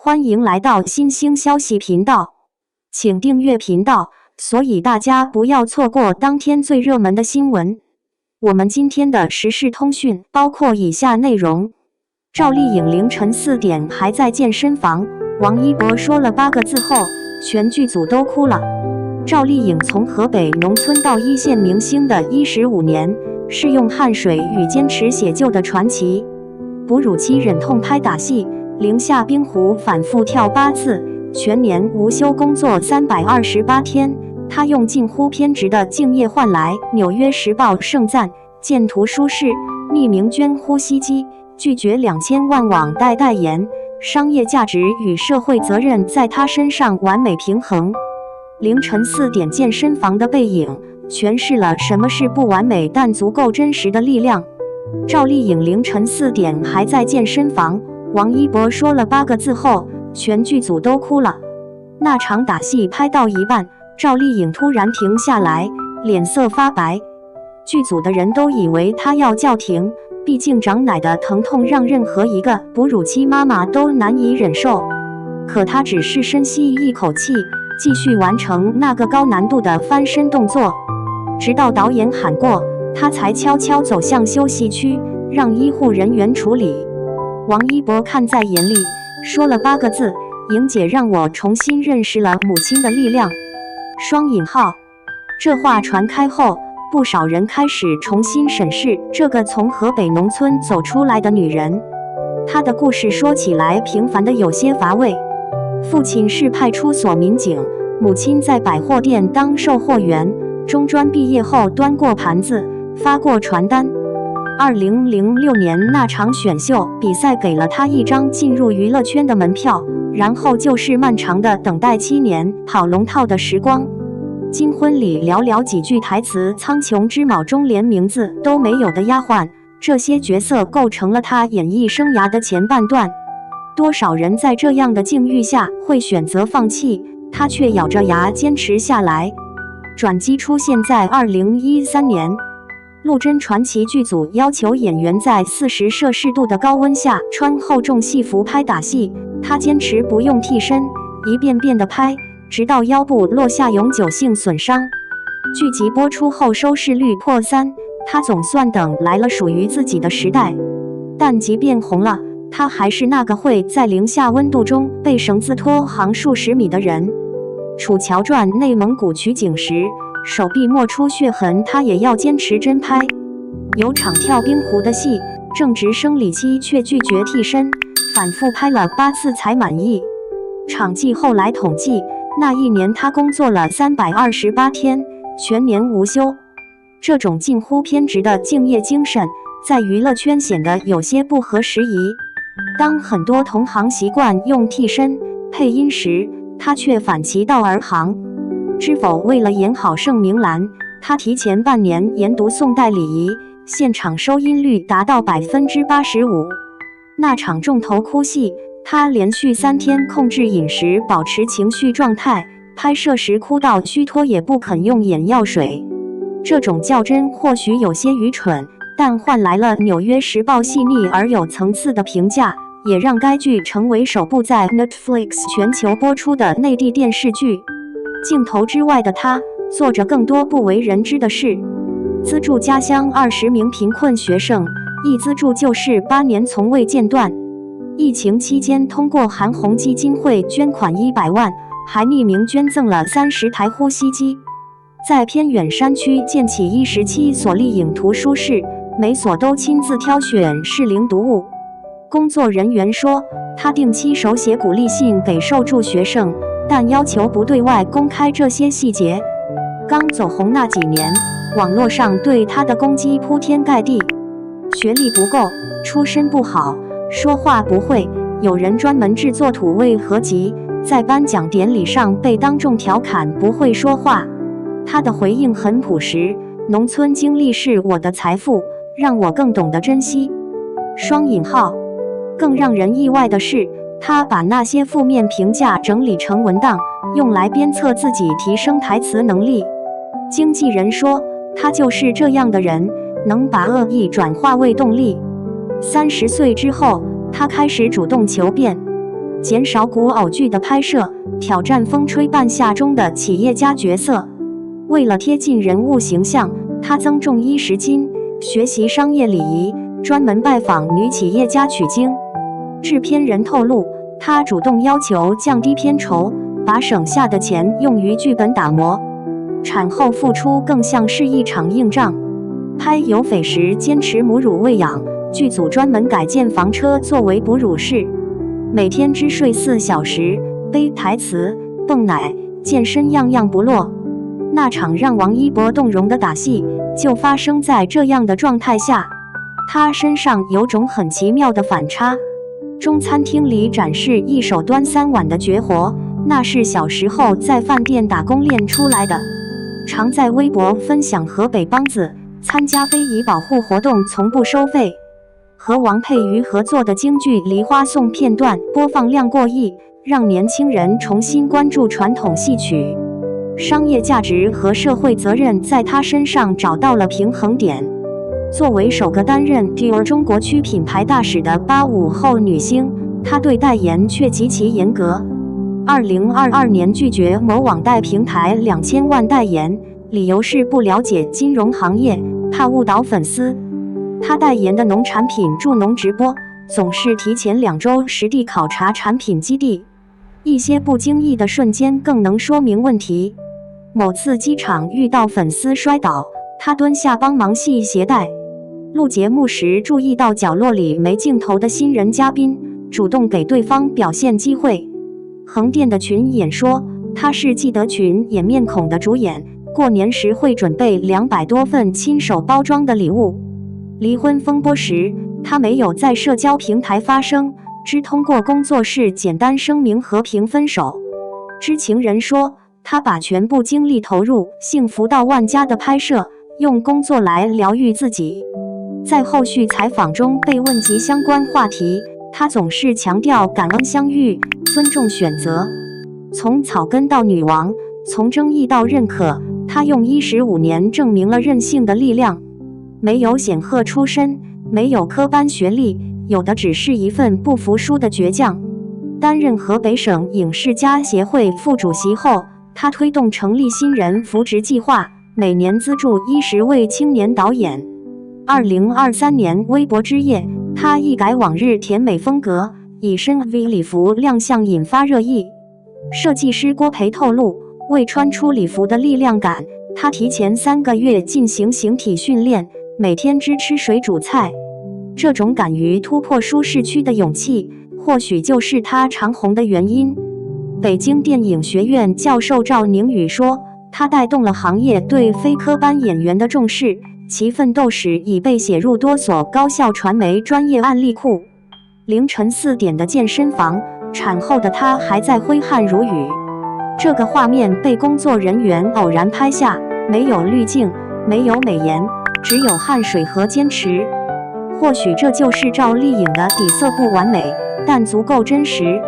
欢迎来到新兴消息频道，请订阅频道，所以大家不要错过当天最热门的新闻。我们今天的时事通讯包括以下内容：赵丽颖凌晨4点还在健身房，王一博说了8个字后，全剧组都哭了。赵丽颖从河北农村到一线明星的15年，是用汗水与坚持写就的传奇。哺乳期忍痛拍打戏，零下冰壶反复跳8次，全年无休工作328天。他用近乎偏执的敬业换来《纽约时报》盛赞，见图舒适，匿名捐呼吸机，拒绝2000万网贷代言，商业价值与社会责任在他身上完美平衡。凌晨4点健身房的背影，诠释了什么是不完美但足够真实的力量。赵丽颖凌晨4点还在健身房，王一博说了8个字后，全剧组都哭了。那场打戏拍到一半，赵丽颖突然停下来，脸色发白。剧组的人都以为她要叫停，毕竟长奶的疼痛让任何一个哺乳期妈妈都难以忍受。可她只是深吸一口气，继续完成那个高难度的翻身动作，直到导演喊过，她才悄悄走向休息区，让医护人员处理。王一博看在眼里，说了8个字：颖姐让我重新认识了母亲的力量。双引号。这话传开后，不少人开始重新审视这个从河北农村走出来的女人。她的故事说起来平凡的有些乏味。父亲是派出所民警，母亲在百货店当售货员，中专毕业后端过盘子，发过传单。2006年那场选秀比赛给了她一张进入娱乐圈的门票，然后就是漫长的等待7年跑龙套的时光。金婚里寥寥几句台词，苍穹之昴中连名字都没有的丫鬟，这些角色构成了她演艺生涯的前半段。多少人在这样的境遇下会选择放弃，她却咬着牙坚持下来。转机出现在2013年，陆贞传奇剧组要求演员在40摄氏度的高温下穿厚重戏服拍打戏，她坚持不用替身，一遍遍地拍，直到腰部落下永久性损伤。剧集播出后收视率破3，她总算等来了属于自己的时代。但即便红了，她还是那个会在零下温度中被绳子拖航数10米的人。楚乔传内蒙古取景时，手臂磨出血痕，她也要坚持真拍。有场跳冰壶的戏，正值生理期却拒绝替身，反复拍了8次才满意。场记后来统计，那一年她工作了328天，全年无休。这种近乎偏执的敬业精神，在娱乐圈显得有些不合时宜。当很多同行习惯用替身配音时，她却反其道而行。知否为了演好盛明兰，她提前半年研读宋代礼仪，现场收音率达到85%。那场重头哭戏，她连续3天控制饮食，保持情绪状态，拍摄时哭到虚脱也不肯用眼药水。这种较真或许有些愚蠢，但换来了《纽约时报》细腻而有层次的评价，也让该剧成为首部在 Netflix 全球播出的内地电视剧。镜头之外的她，做着更多不为人知的事。资助家乡20名贫困学生，一资助就是8年从未间断。疫情期间通过韩红基金会捐款100万，还匿名捐赠了30台呼吸机。在偏远山区建起17所丽颖图书室，每所都亲自挑选适龄读物。工作人员说，他定期手写鼓励信给受助学生，但要求不对外公开这些细节。刚走红那几年，网络上对他的攻击铺天盖地，学历不够，出身不好，说话不会，有人专门制作土味合集，在颁奖典礼上被当众调侃不会说话。他的回应很朴实，农村经历是我的财富，让我更懂得珍惜。双引号。更让人意外的是，他把那些负面评价整理成文档，用来鞭策自己提升台词能力。经纪人说，他就是这样的人，能把恶意转化为动力。30岁之后，他开始主动求变。减少古偶剧的拍摄，挑战风吹半夏中的企业家角色。为了贴近人物形象，他增重10斤，学习商业礼仪，专门拜访女企业家取经。制片人透露，他主动要求降低片酬，把省下的钱用于剧本打磨。产后复出更像是一场硬仗。拍有匪时坚持母乳喂养，剧组专门改建房车作为哺乳室，每天只睡4小时，背台词、泵奶、健身样样不落。那场让王一博动容的打戏，就发生在这样的状态下。他身上有种很奇妙的反差。中餐厅里展示一手端3碗的绝活，那是小时候在饭店打工练出来的。常在微博分享河北梆子参加非遗保护活动从不收费。和王佩瑜合作的京剧《梨花颂》片段播放量过亿，让年轻人重新关注传统戏曲。商业价值和社会责任在他身上找到了平衡点。作为首个担任 Dior 中国区品牌大使的85后女星，她对代言却极其严格。2022年拒绝某网贷平台2000万代言，理由是不了解金融行业，怕误导粉丝。他代言的农产品助农直播，总是提前2周实地考察产品基地，一些不经意的瞬间更能说明问题。某次机场遇到粉丝摔倒，他蹲下帮忙系鞋带。录节目时注意到角落里没镜头的新人嘉宾，主动给对方表现机会。横店的群演说，他是记得群演面孔的主演，过年时会准备200多份亲手包装的礼物。离婚风波时，他没有在社交平台发声，只通过工作室简单声明和平分手。知情人说，他把全部精力投入幸福到万家的拍摄，用工作来疗愈自己。在后续采访中被问及相关话题，他总是强调感恩相遇，尊重选择。从草根到女王，从争议到认可，他用15年证明了韧性的力量。没有显赫出身，没有科班学历，有的只是一份不服输的倔强。担任河北省影视家协会副主席后，他推动成立新人扶植计划，每年资助10位青年导演。2023年微博之夜，他一改往日甜美风格，以深 V 礼服亮相，引发热议。设计师郭培透露，为穿出礼服的力量感，他提前3个月进行形体训练，每天只吃水煮菜。这种敢于突破舒适区的勇气，或许就是他长红的原因。北京电影学院教授赵宁宇说，他带动了行业对非科班演员的重视，其奋斗史已被写入多所高校传媒专业案例库。凌晨4点的健身房，产后的他还在挥汗如雨。这个画面被工作人员偶然拍下，没有滤镜，没有美颜，只有汗水和坚持。或许这就是赵丽颖的底色不完美，但足够真实。